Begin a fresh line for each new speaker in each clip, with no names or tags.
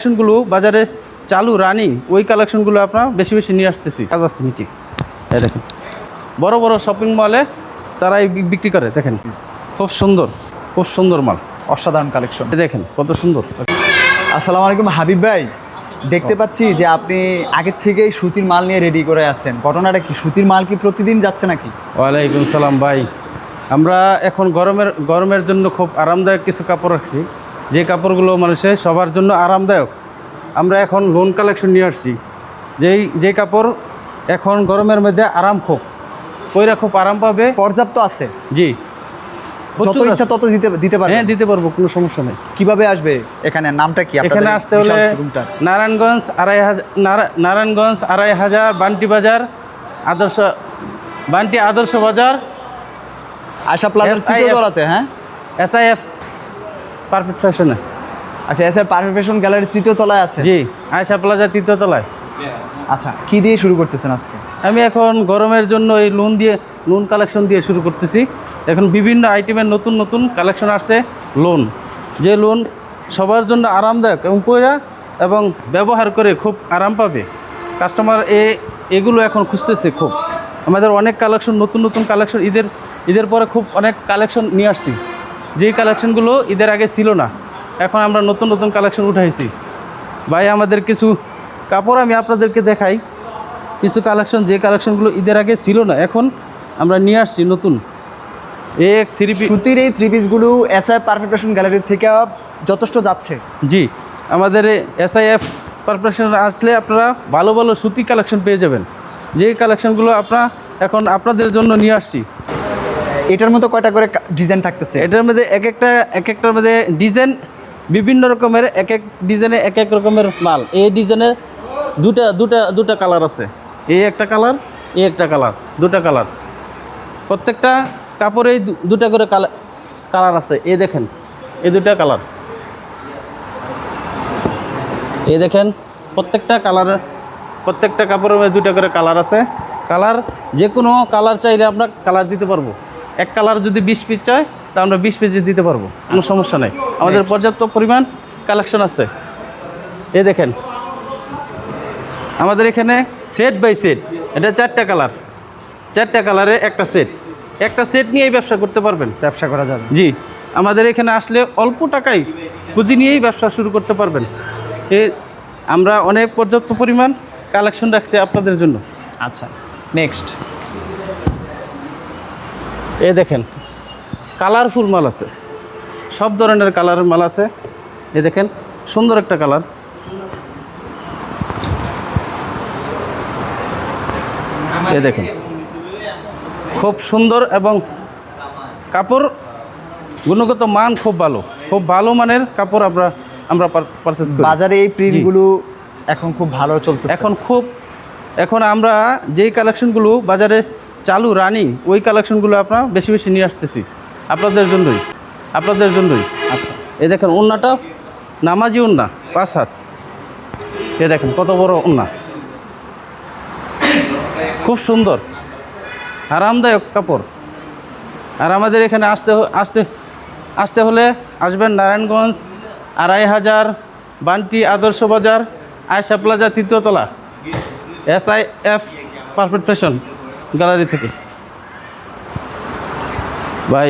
কালেকশনগুলো বাজারে চালু রানিং ওই কালেকশনগুলো আপনার বেশি বেশি নিয়ে আসতেছি। কাজ আছে নিচে, এই দেখেন বড় বড় শপিং মলে তারা বিক্রি করে। দেখেন খুব সুন্দর মাল,
অসাধারণ কালেকশন।
দেখেন কত সুন্দর।
আসসালামু আলাইকুম হাবিব ভাই, দেখতে পাচ্ছি যে আপনি আগের থেকেই সুতির মাল নিয়ে রেডি করে আছেন। ঘটনাটা কি, সুতির মাল কি প্রতিদিন যাচ্ছে নাকি?
ওয়ালাইকুম সালাম ভাই, আমরা এখন গরমের জন্য খুব আরামদায়ক কিছু কাপড় রাখছি, যে কাপড়গুলো মানুষের সবার জন্য আরামদায়ক। আমরা এখন লোন কালেকশন নিয়ে আসছি, যেই কাপড় এখন গরমের মধ্যে পয়রা খুব আরাম পাবে।
পর্যাপ্ত আছে?
জি,
যত ইচ্ছা তত দিতে পারবেন?
হ্যাঁ, দিতে পারবো, কোনো সমস্যা নেই।
কিভাবে আসবে এখানে, নামটা কি?
এখানে আসতে হলে নারায়ণগঞ্জ 2500 বান্টি বাজার, আদর্শ বাজার,
আশা প্লাজার তৃতীয় তলাতে। হ্যাঁ,
SIF পারফেক্ট ফ্যাশনে।
আচ্ছা, SIF পারফেক্ট ফ্যাশন গ্যালারির তৃতীয় তলায় আছে?
জি, আয়শা প্লাজা তৃতীয় তলায়।
আচ্ছা, কি দিয়ে শুরু করতেছেন আজকে?
আমি এখন গরমের জন্য এই লোন কালেকশন দিয়ে শুরু করতেছি। এখন বিভিন্ন আইটেমের নতুন কালেকশন আসছে। যে লোন সবার জন্য আরামদায়ক এবং পয়রা এবং ব্যবহার করে খুব আরাম পাবে। কাস্টমার এগুলো এখন খুঁজতেছে খুব। আমাদের অনেক কালেকশন, নতুন কালেকশন, ঈদের পরে খুব অনেক কালেকশন নিয়ে আসছি, যেই কালেকশনগুলো ঈদের আগে ছিল না। এখন আমরা নতুন কালেকশন উঠাইছি ভাই। আমাদের কিছু কাপড় আমি আপনাদেরকে দেখাই, কিছু কালেকশন, যে কালেকশনগুলো ঈদের আগে ছিল না, এখন আমরা নিয়ে আসছি নতুন।
সুতির এই থ্রি পিসগুলো SIF পারফেক্ট ফ্যাশন গ্যালারির থেকে যথেষ্ট যাচ্ছে।
জি, আমাদের SIF পারফেক্ট ফ্যাশন আসলে আপনারা ভালো সুতি কালেকশন পেয়ে যাবেন, যে কালেকশনগুলো এখন আপনাদের জন্য নিয়ে আসছি।
এটার মতো কয়টা করে ডিজাইন থাকতেছে?
এটার মধ্যে এক একটার মধ্যে ডিজাইন বিভিন্ন রকমের, এক ডিজাইনে এক রকমের মাল। এই ডিজাইনে দুটা কালার আছে, এই একটা কালার, এই একটা কালার, দুটা কালার। প্রত্যেকটা কাপড়ে দুটা করে কালার আছে। এই দেখেন, এই দুটা কালার, এই দেখেন প্রত্যেকটা কাপড়ের মধ্যে দুটা করে কালার আছে। কালার যে কোনো কালার চাইলে আমরা কালার দিতে পারবো। এক কালার যদি 20 পিস চাই তা আমরা 20 পিস দিতে পারবো, কোনো সমস্যা নেই। আমাদের পর্যাপ্ত পরিমাণ কালেকশন আছে। এই দেখেন আমাদের এখানে সেট বাই সেট, এটা 4টা কালারে একটা সেট নিয়েই ব্যবসা করতে পারবেন,
ব্যবসা করা যাবে।
জি, আমাদের এখানে আসলে অল্প টাকায় পুঁজি নিয়েই ব্যবসা শুরু করতে পারবেন। আমরা অনেক পর্যাপ্ত পরিমাণ কালেকশন রাখছি আপনাদের জন্য।
আচ্ছা, নেক্সট।
এই দেখেন কালারফুল মাল আছে, সব ধরনের কালারের মাল আছে। এই দেখেন সুন্দর একটা কালার, এই দেখেন খুব সুন্দর এবং কাপড় গুণগত মান খুব ভালো মানের কাপড় আমরা পারচেজ করি।
বাজারে এই প্রিন্টগুলো এখন খুব ভালো চলতেছে।
এখন আমরা যেই কালেকশনগুলো বাজারে চালু রানিং ওই কালেকশনগুলো আপনার বেশি বেশি নিয়ে আসতেছি আপনাদের জন্যই।
আচ্ছা,
এই দেখেন ওন্নাটা নামাজি ওন্না, 5 হাত। এই দেখেন কত বড় ওন্না, খুব সুন্দর আরামদায়ক কাপড়। আর আমাদের এখানে আসতে হলে আসবেন নারায়ণগঞ্জ 2500 বান্টি আদর্শ বাজার, আয়শা প্লাজা তৃতীয় তলা, SIF পারফেক্ট ফ্যাশন গ্যালারি থেকে। ভাই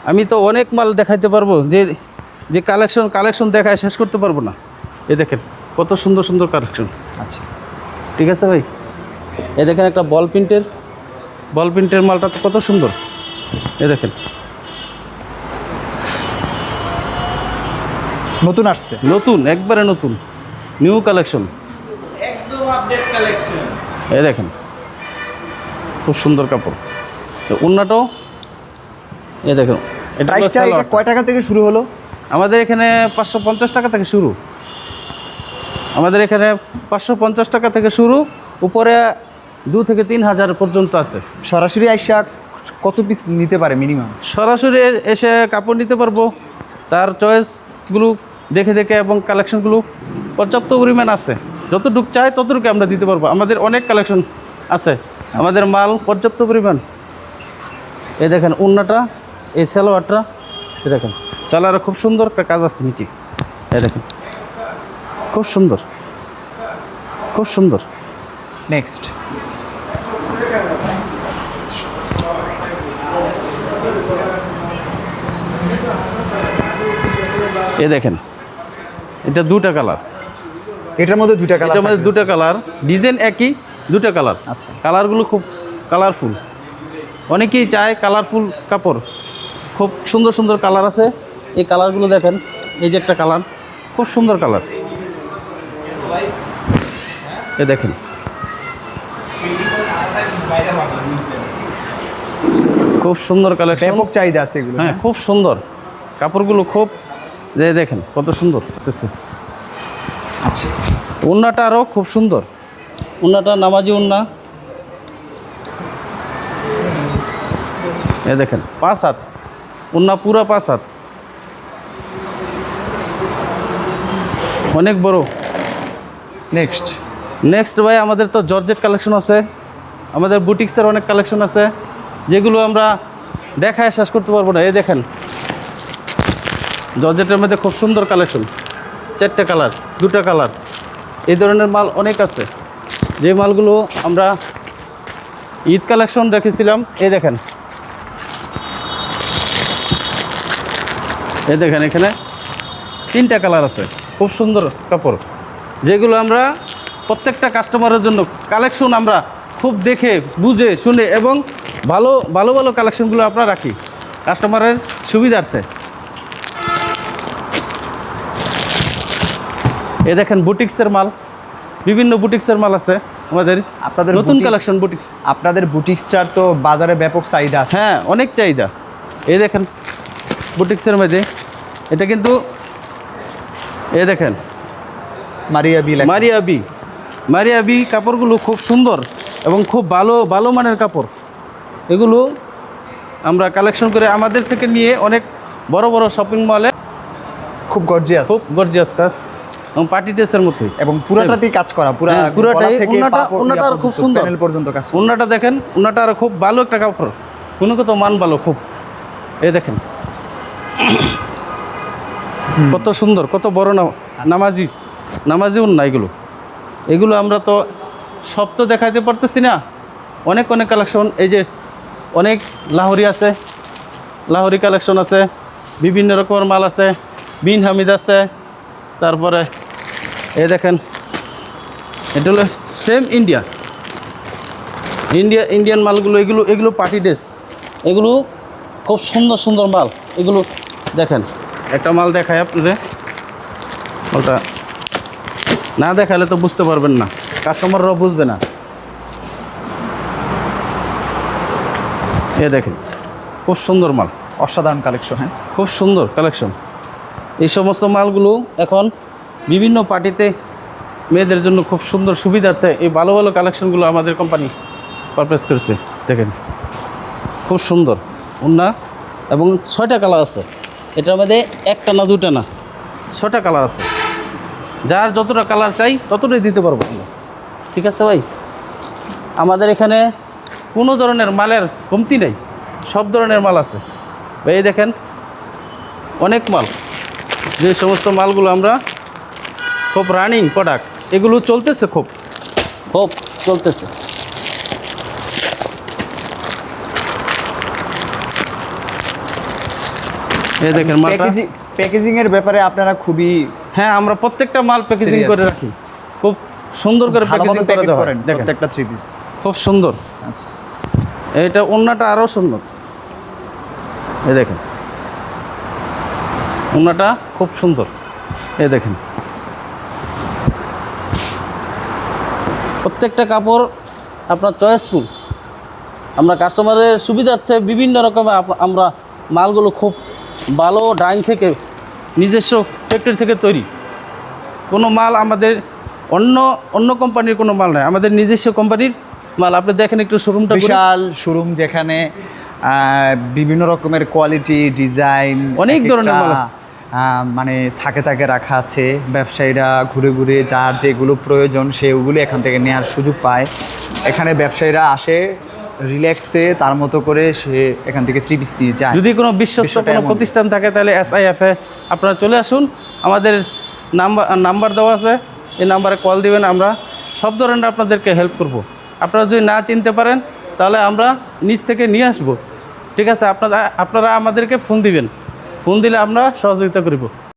আমি তো অনেক মাল দেখাইতে পারবো, যে কালেকশন দেখায় শেষ করতে পারবো না। এই দেখেন কত সুন্দর কালেকশন।
আচ্ছা,
ঠিক আছে ভাই। এই দেখেন একটা বল প্রিন্টের মালটা তো কত সুন্দর। এই দেখেন
নতুন আসছে,
একবারে নতুন নিউ কালেকশন,
একদম আপডেট কালেকশন।
এই দেখেন খুব সুন্দর কাপড়। ওন্নাটাও এই দেখেন।
এটা কয় টাকা থেকে শুরু হলো?
আমাদের এখানে 550 টাকা থেকে শুরু। উপরে 2 থেকে 3 হাজার পর্যন্ত আছে।
সরাসরি আইসা কত পিস নিতে পারে মিনিমাম?
সরাসরি এসে কাপড় নিতে পারবো, তার চয়েসগুলো দেখে এবং কালেকশনগুলো পর্যাপ্ত পরিমাণ আছে। যতটুকু চাই ততটুকু আমরা দিতে পারবো। আমাদের অনেক কালেকশন আছে, আমাদের মাল পর্যাপ্ত পরিমাণ। এই দেখেন ওন্নাটা, এই সালোয়ারটা, এই দেখেন সালোয়ারে খুব সুন্দর একটা কাজ আছে নিচে। এই দেখেন খুব সুন্দর, খুব সুন্দর।
নেক্সট।
এ দেখেন, এটা দুটা কালার,
এটার মধ্যে দুইটা কালার,
এটার মধ্যে দুটা কালার, ডিজাইন একই, দুটা কালার।
আচ্ছা।
কালারগুলো খুব কালারফুল, অনেকেই চায় কালারফুল কাপড়। খুব সুন্দর সুন্দর কালার আছে, এই কালারগুলো দেখেন। এই যে একটা কালার, খুব সুন্দর কালার, এ দেখেন। খুব সুন্দর কালেকশন,
ব্যাপক চাহিদা আছে এগুলো।
হ্যাঁ খুব সুন্দর কাপড়গুলো, খুব যে দেখেন কত সুন্দর দেখতেছে।
আচ্ছা।
ওড়নাটা আরও খুব সুন্দর, ওড়নাটা নামাজি ওড়না। এ দেখেন 5 হাত ওড়না, পুরা 5 হাত, অনেক বড়।
নেক্সট।
নেক্সট ভাই, আমাদের তো জর্জেট কালেকশন আছে, আমাদের বুটিক্সের অনেক কালেকশন আছে, যেগুলো আমরা দেখায় শেষ করতে পারবো না। এই দেখেন, জর্জেটের মধ্যে খুব সুন্দর কালেকশন, 4টা কালার, 2টা কালার, এই ধরনের মাল অনেক আছে। যে মালগুলো আমরা ঈদ কালেকশন রেখেছিলাম, এই দেখেন, এই দেখেন, এখানে 3টা কালার আছে, খুব সুন্দর কাপড়, যেগুলো আমরা প্রত্যেকটা কাস্টমারের জন্য কালেকশন আমরা খুব দেখে বুঝে শুনে এবং ভালো ভালো ভালো কালেকশনগুলো আমরা রাখি কাস্টমারের সুবিধার্থে। এ দেখেন বুটিক্সের মাল, বিভিন্ন বুটিক্সের মাল আছে আমাদের,
আপনাদের
নতুন কালেকশন বুটিক্স।
আপনাদের বুটিক্সটার তো বাজারে ব্যাপক চাহিদা আছে।
হ্যাঁ অনেক চাহিদা। এই দেখেন বুটিক্সের মধ্যে, এটা কিন্তু এই দেখেন
মারিয়া বি।
মারিয়া বি কাপড়গুলো খুব সুন্দর এবং খুব ভালো ভালো মানের কাপড়। এগুলো আমরা কালেকশন করে আমাদের থেকে নিয়ে অনেক বড় বড় শপিং মলে,
খুব গর্জিয়াস,
খুব গর্জিয়াস কাজ এবং পার্টি ড্রেসের মতোই,
এবং পুরাটাতেই কাজ করা, পুরা
হ্যাঁ, পুরাটাই।
গলা থেকে
ওন্নাটা আর খুব সুন্দর,
প্যানেল পর্যন্ত কাজ করা।
ওন্নাটা দেখেন, ওন্নাটা আর খুব ভালো একটা কাপড়, গুণগত মান ভালো খুব। এই দেখেন কত সুন্দর, কত বড় নামাজি ওন্না। এগুলো আমরা তো সব তো দেখাইতে পারতেছি না, অনেক অনেক কালেকশন। এই যে অনেক লাহোরি আছে, লাহোরি কালেকশন আছে, বিভিন্ন রকমের মাল আছে, বিন হামিদ আছে, তারপরে এই দেখেন, এটা হলো সেম ইন্ডিয়ান মালগুলো। এগুলো পার্টি ড্রেস, এগুলো খুব সুন্দর সুন্দর মাল। এগুলো দেখেন, একটা মাল দেখায় আপনাদের, মালটা না দেখালে তো বুঝতে পারবেন না, কাস্টমাররাও বুঝবে না। এ দেখেন খুব সুন্দর মাল,
অসাধারণ কালেকশন। হ্যাঁ,
খুব সুন্দর কালেকশন। এই সমস্ত মালগুলো এখন বিভিন্ন পার্টিতে মেয়েদের জন্য খুব সুন্দর সুবিধার্থে এই ভালো ভালো কালেকশনগুলো আমাদের কোম্পানি পারচেজ করেছে। দেখেন খুব সুন্দর ওন্না, এবং 6টা কালার আছে। এটার মধ্যে একটা না, 2টা না, 6টা কালার আছে। যার যতটা কালার চাই ততটাই দিতে পারবো আমরা। ঠিক আছে ভাই, আমাদের এখানে কোনো ধরনের মালের কমতি নেই, সব ধরনের মাল আছে। এই দেখেন অনেক মাল, যে সমস্ত মালগুলো আমরা খুব রানিং প্রোডাক্ট, এগুলো চলতেছে, খুব চলতেছে। এই দেখেন মালটা,
প্যাকেজিং এর ব্যাপারে আপনারা খুবই,
হ্যাঁ আমরা প্রত্যেকটা মাল প্যাকেজিং করে রাখি, খুব সুন্দর করে প্যাকেজিং করে দেওয়া হয়। দেখেন
প্রত্যেকটা 3 পিস
খুব সুন্দর।
আচ্ছা,
এটা ওন্নাটা আরও সুন্দর। এই দেখেন ওন্নাটা খুব সুন্দর। এই দেখেন প্রত্যেকটা কাপড় আপনার চয়েসফুল। আমরা কাস্টমারের সুবিধার্থে বিভিন্ন রকমের আমরা মালগুলো খুব ভালো ডাইং থেকে, নিজস্ব ফ্যাক্টরি থেকে তৈরি। কোনো মাল আমাদের অন্য কোম্পানির কোনো মাল নয়, আমাদের নিজস্ব কোম্পানির মাল। আপনি দেখেন একটু শোরুমটা,
বিশাল শোরুম, যেখানে বিভিন্ন রকমের কোয়ালিটি, ডিজাইন,
অনেক ধরনের মাল আছে।
মানে থাকে রাখা আছে। ব্যবসায়ীরা ঘুরে ঘুরে যার যেগুলো প্রয়োজন সেগুলো এখান থেকে নেওয়ার সুযোগ পায়। এখানে ব্যবসায়ীরা আসে রিল্যাক্সে, তার মতো করে সে এখান থেকে 3 পিস নিয়ে যায়।
যদি কোনো বিশ্বস্ত কোনো প্রতিষ্ঠান থাকে তাহলে SIF-এ আপনারা চলে আসুন। আমাদের নাম্বার দেওয়া আছে, এই নাম্বারে কল দিবেন, আমরা সব ধরনের আপনাদেরকে হেল্প করব। আপনারা যদি না চিনতে পারেন তাহলে আমরা নিচ থেকে নিয়ে আসব, ঠিক আছে? আপনারা আমাদেরকে ফোন দিবেন, ফোন দিলে আমরা সহযোগিতা করব।